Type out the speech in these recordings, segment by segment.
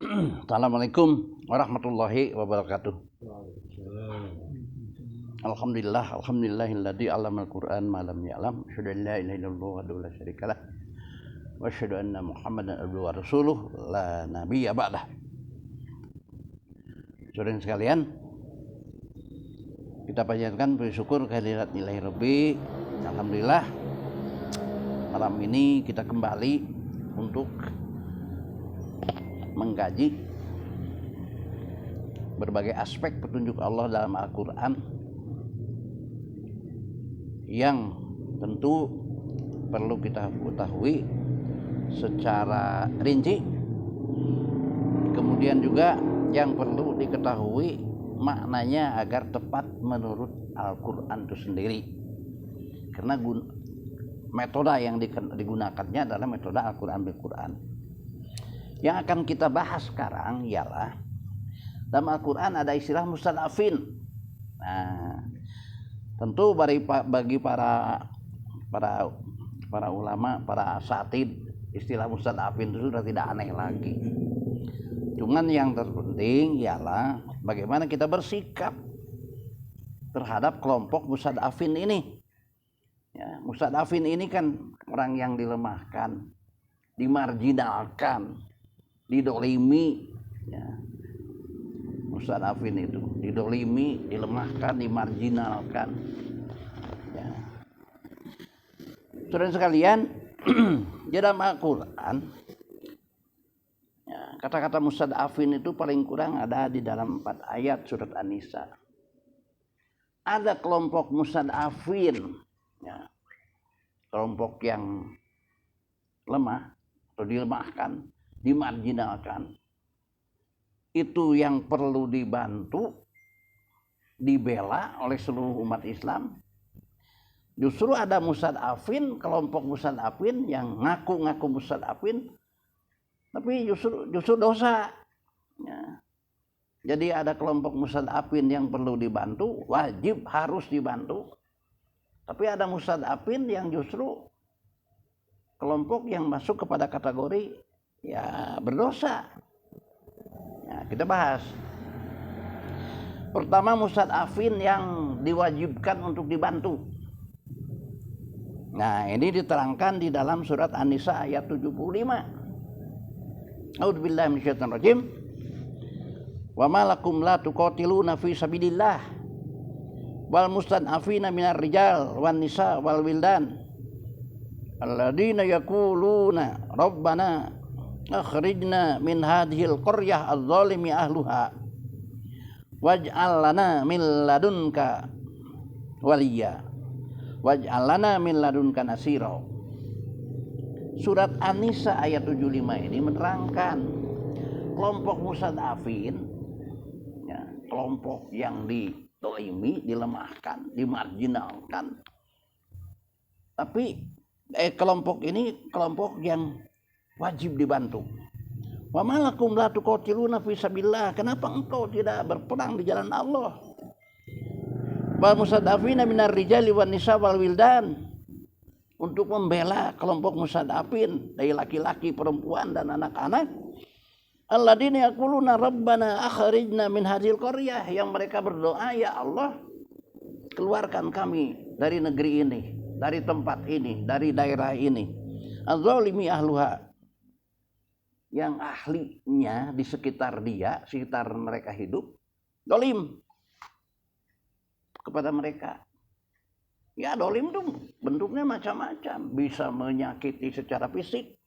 Assalamualaikum warahmatullahi wabarakatuh. Alhamdulillahilladzi 'allamal Qur'an ma lam ya'lam. Asyhadu an la ilaha illallah wahdahu la syarikalah wa asyhadu anna Muhammadan abduhu wa rasuluh la nabiyya ba'dah. Saudara sekalian, kita panjatkan puji syukur kehadirat ilahi Rabbi. Alhamdulillah, malam ini kita kembali untuk mengkaji berbagai aspek petunjuk Allah dalam Al-Quran yang tentu perlu kita ketahui secara rinci, kemudian juga yang perlu diketahui maknanya agar tepat menurut Al-Quran itu sendiri, karena metode yang digunakannya adalah metode Al-Quran bil Quran. Yang akan kita bahas sekarang ialah dalam Al-Quran ada istilah mustadafin. Nah, tentu bagi para ulama, para asatid, istilah mustadafin itu sudah tidak aneh lagi. Cuman yang terpenting ialah bagaimana kita bersikap terhadap kelompok mustadafin ini. Ya, mustadafin ini kan orang yang dilemahkan, dimarginalkan, didolimi, ya. Mustadafin itu didolimi, dilemahkan, dimarginalkan, ya. Saudara sekalian, dalam Al-Quran, ya, kata-kata mustadafin itu paling kurang ada di dalam 4 ayat surat An-Nisa. Ada kelompok mustadafin, ya, kelompok yang lemah atau dilemahkan, dimarginalkan, itu yang perlu dibantu, dibela oleh seluruh umat Islam. Justru ada mustadafin, kelompok mustadafin yang ngaku-ngaku mustadafin, tapi justru dosa, ya. Jadi ada kelompok mustadafin yang perlu dibantu, wajib harus dibantu, tapi ada mustadafin yang justru kelompok yang masuk kepada kategori ya berdosa. Ya, kita bahas. Pertama, mustadafin yang diwajibkan untuk dibantu. Nah, ini diterangkan di dalam surat An-Nisa ayat 75. A'udzubillahi minasyaitonir rajim. Wa ma lakum la tuqatiluna fi sabilillah wal mustadafina minar rijal wan nisa wal wildan alladzina yaquluna rabbana akhrijna min hadhil qaryah adh-dhalimi ahluha waj'al lana min ladunka waliya waj'al lana min ladunka nasira. Surat An-Nisa ayat 75 ini menerangkan kelompok mustadafin, ya, kelompok yang didolimi, dilemahkan, dimarginalkan. Tapi kelompok ini kelompok yang wajib dibantu. Wa malakum la tuqatiluna fi sabilillah, kenapa engkau tidak berperang di jalan Allah? Wal mustadafina minar rijali wan nisa wal wildan, untuk membela kelompok mustadafin dari laki-laki, perempuan dan anak-anak. Alladzina yaquluna rabbana akhrijna min hadhil qaryah, yang mereka berdoa, ya Allah, keluarkan kami dari negeri ini, dari tempat ini, dari daerah ini. Adh-dhalimi ahluha, yang ahlinya di sekitar dia, sekitar mereka hidup, dolim kepada mereka. Ya, dolim itu bentuknya macam-macam, bisa menyakiti secara fisik,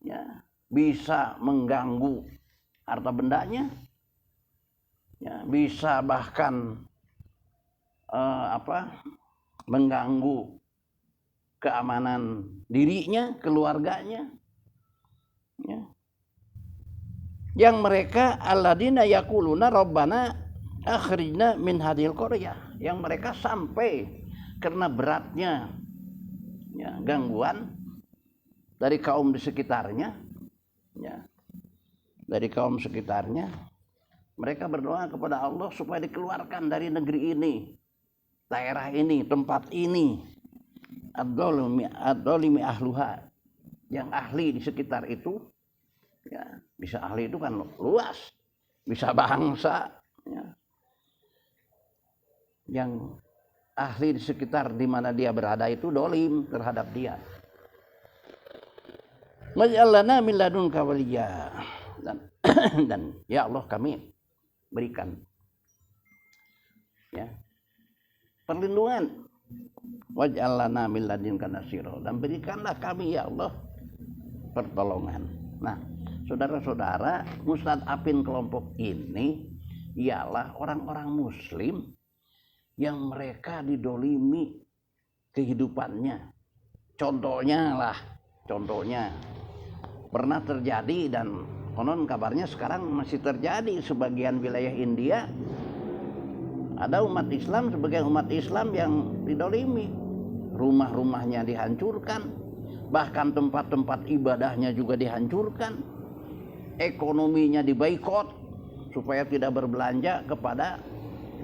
ya, bisa mengganggu harta bendanya, ya, bisa bahkan mengganggu keamanan dirinya, keluarganya, ya. Yang mereka alladzina yaquluna rabbana akhrijna min hadhil qaryah, yang mereka sampai karena beratnya, ya, gangguan dari kaum di sekitarnya, ya, dari kaum sekitarnya, mereka berdoa kepada Allah supaya dikeluarkan dari negeri ini, daerah ini, tempat ini. Ad-dhalimi ahluha, yang ahli di sekitar itu, ya, Bisa ahli itu kan luas, bisa bangsa, ya. Yang ahli di sekitar di mana dia berada itu dolim terhadap dia. Waj'al lana min ladunka waliya, dan ya Allah kami berikan ya perlindungan, waj'al lana min ladunka nasira, dan berikanlah kami ya Allah pertolongan. Nah, saudara-saudara, mustad'afin kelompok ini ialah orang-orang muslim yang mereka didolimi kehidupannya. Contohnya pernah terjadi, dan konon kabarnya sekarang masih terjadi sebagian wilayah India. Ada umat Islam, sebagian umat Islam yang didolimi, rumah-rumahnya dihancurkan, bahkan tempat-tempat ibadahnya juga dihancurkan, ekonominya diboikot supaya tidak berbelanja kepada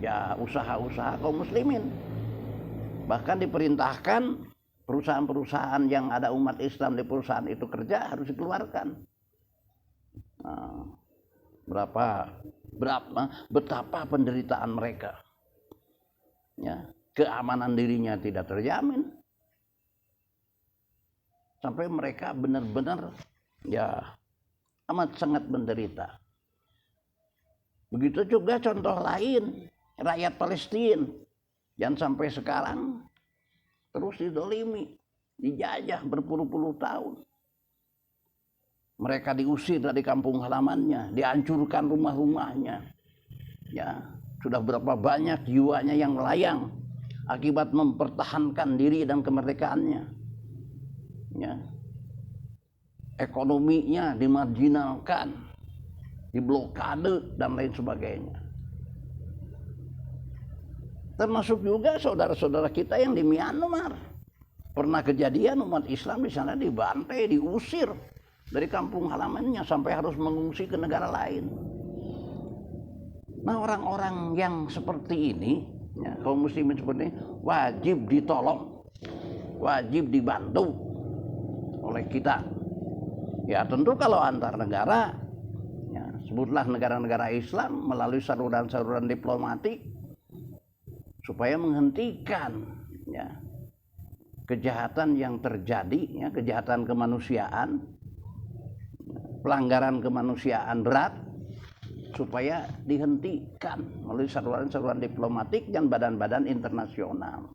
ya usaha-usaha kaum muslimin. Bahkan diperintahkan perusahaan-perusahaan yang ada umat Islam di perusahaan itu kerja harus dikeluarkan. Nah, betapa penderitaan mereka. Ya, keamanan dirinya tidak terjamin. Sampai mereka benar-benar ya amat sangat menderita. Begitu juga contoh lain, rakyat Palestina yang sampai sekarang terus didolimi, dijajah berpuluh-puluh tahun. Mereka diusir dari kampung halamannya, dihancurkan rumah-rumahnya. Ya, sudah berapa banyak jiwanya yang melayang akibat mempertahankan diri dan kemerdekaannya. Ya. Ekonominya dimarginalkan, diblokade dan lain sebagainya. Termasuk juga saudara-saudara kita yang di Myanmar. Pernah kejadian umat Islam di sana dibantai, diusir dari kampung halamannya sampai harus mengungsi ke negara lain. Nah, orang-orang yang seperti ini, ya, kaum muslimin seperti ini, wajib ditolong, wajib dibantu oleh kita. Ya tentu kalau antar negara, ya, sebutlah negara-negara Islam melalui saluran-saluran diplomatik, supaya menghentikan ya kejahatan yang terjadi, ya, kejahatan kemanusiaan, pelanggaran kemanusiaan berat, supaya dihentikan melalui saluran-saluran diplomatik dan badan-badan internasional.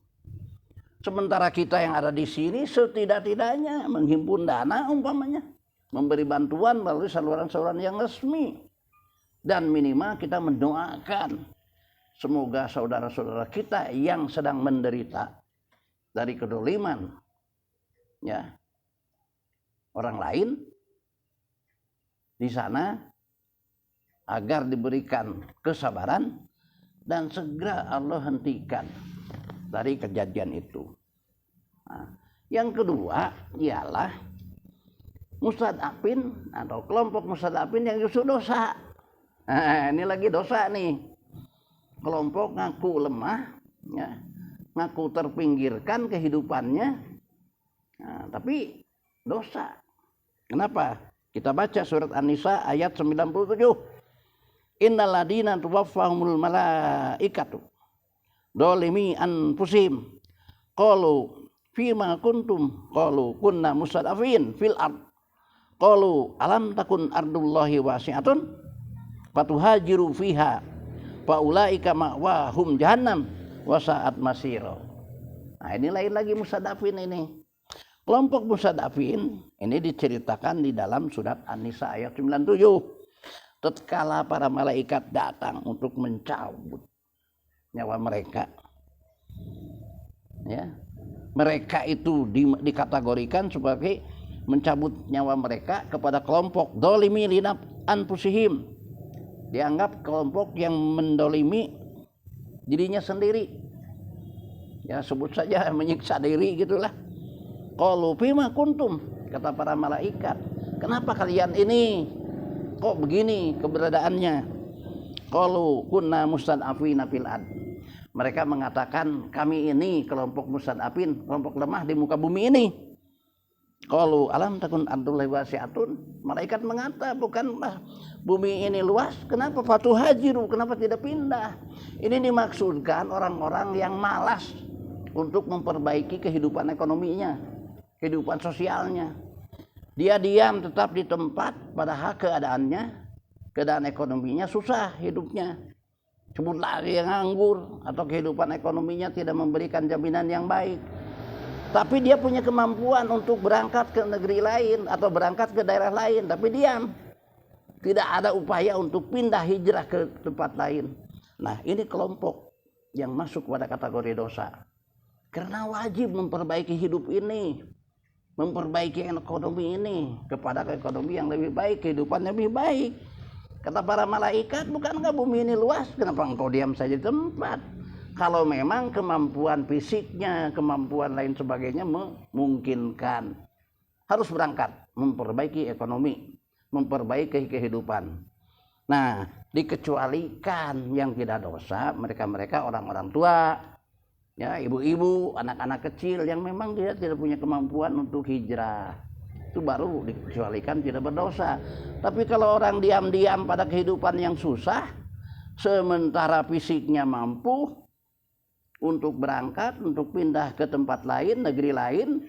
Sementara kita yang ada di sini setidak-tidaknya menghimpun dana, umpamanya memberi bantuan melalui saluran-saluran yang resmi, dan minimal kita mendoakan semoga saudara-saudara kita yang sedang menderita dari kedoliman ya orang lain di sana agar diberikan kesabaran dan segera Allah hentikan dari kejadian itu. Nah, yang kedua ialah mustad'afin atau kelompok mustad'afin yang justru dosa. Nah, ini lagi dosa nih. Kelompok ngaku lemah, ya, ngaku terpinggirkan kehidupannya, nah, tapi dosa. Kenapa? Kita baca surat An-Nisa ayat 97. Innal ladina tuwaffahumul malaikatu dzalimi anfusihim qalu fima kuntum qalu kunna mustad'afin fil ard qalu alam takun ardullahi wasi'atun fatuhajiru fiha faulaika ma'wahum jahannam wa sa'at masira. Nah, ini lain lagi mustad'afin ini. Kelompok mustad'afin ini diceritakan di dalam surat An-Nisa ayat 97. Tatkala para malaikat datang untuk mencabut nyawa mereka. Ya. Mereka itu dikategorikan sebagai mencabut nyawa mereka kepada kelompok dzalimi li anfusihim. Dianggap kelompok yang mendolimi dirinya sendiri. Ya sebut saja menyiksa diri gitulah. Qalu fima kuntum, kata para malaikat, kenapa kalian ini kok begini keberadaannya? Qalu kunna mustad'afina fil ard. Mereka mengatakan kami ini kelompok mustad'afin, kelompok lemah di muka bumi ini. Qalu alam takun ardullahi wasi'atun. Malaikat mengata, bukanlah bumi ini luas, kenapa fatuhajiru, kenapa tidak pindah? Ini dimaksudkan orang-orang yang malas untuk memperbaiki kehidupan ekonominya, kehidupan sosialnya. Dia diam tetap di tempat, padahal keadaan ekonominya susah hidupnya. Sebut lagi yang nganggur atau kehidupan ekonominya tidak memberikan jaminan yang baik. Tapi dia punya kemampuan untuk berangkat ke negeri lain atau berangkat ke daerah lain, tapi diam. Tidak ada upaya untuk pindah hijrah ke tempat lain. Nah, ini kelompok yang masuk pada kategori dosa. Karena wajib memperbaiki hidup ini, memperbaiki ekonomi ini kepada ekonomi yang lebih baik, kehidupan yang lebih baik. Kata para malaikat, bukankah bumi ini luas? Kenapa engkau diam saja di tempat? Kalau memang kemampuan fisiknya, kemampuan lain sebagainya memungkinkan, harus berangkat memperbaiki ekonomi, memperbaiki kehidupan. Nah, dikecualikan yang tidak dosa, mereka orang-orang tua, ya, ibu-ibu, anak-anak kecil yang memang dia tidak punya kemampuan untuk hijrah, itu baru dikecualikan tidak berdosa. Tapi kalau orang diam-diam pada kehidupan yang susah, sementara fisiknya mampu untuk berangkat, untuk pindah ke tempat lain, negeri lain,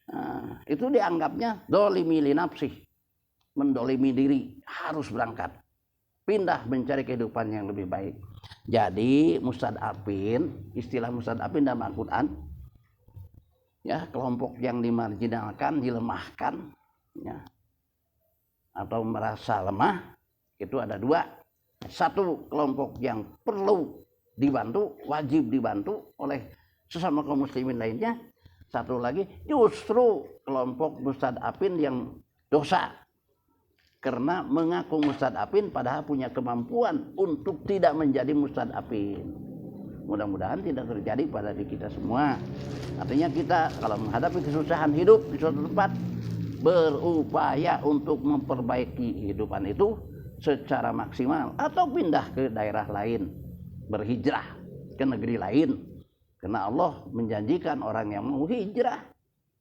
nah, itu dianggapnya dolimi li nafsih, mendolimi diri, harus berangkat, pindah mencari kehidupan yang lebih baik. Jadi mustad'afin, istilah mustad'afin dalam Al-Quran, ya, kelompok yang dimarginalkan, dilemahkan, ya, atau merasa lemah, itu ada dua. Satu, kelompok yang perlu dibantu, wajib dibantu oleh sesama kaum muslimin lainnya. Satu lagi justru kelompok mustad'afin yang dosa, karena mengaku mustad'afin padahal punya kemampuan untuk tidak menjadi mustad'afin. Mudah-mudahan tidak terjadi pada diri kita semua. Artinya kita kalau menghadapi kesusahan hidup di suatu tempat, berupaya untuk memperbaiki kehidupan itu secara maksimal, atau pindah ke daerah lain, berhijrah ke negeri lain, karena Allah menjanjikan orang yang mau hijrah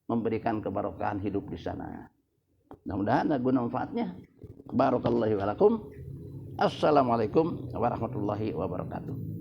memberikan keberkahan hidup di sana. Mudah-mudahan ada guna manfaatnya. Barakallahu walakum. Assalamualaikum warahmatullahi wabarakatuh.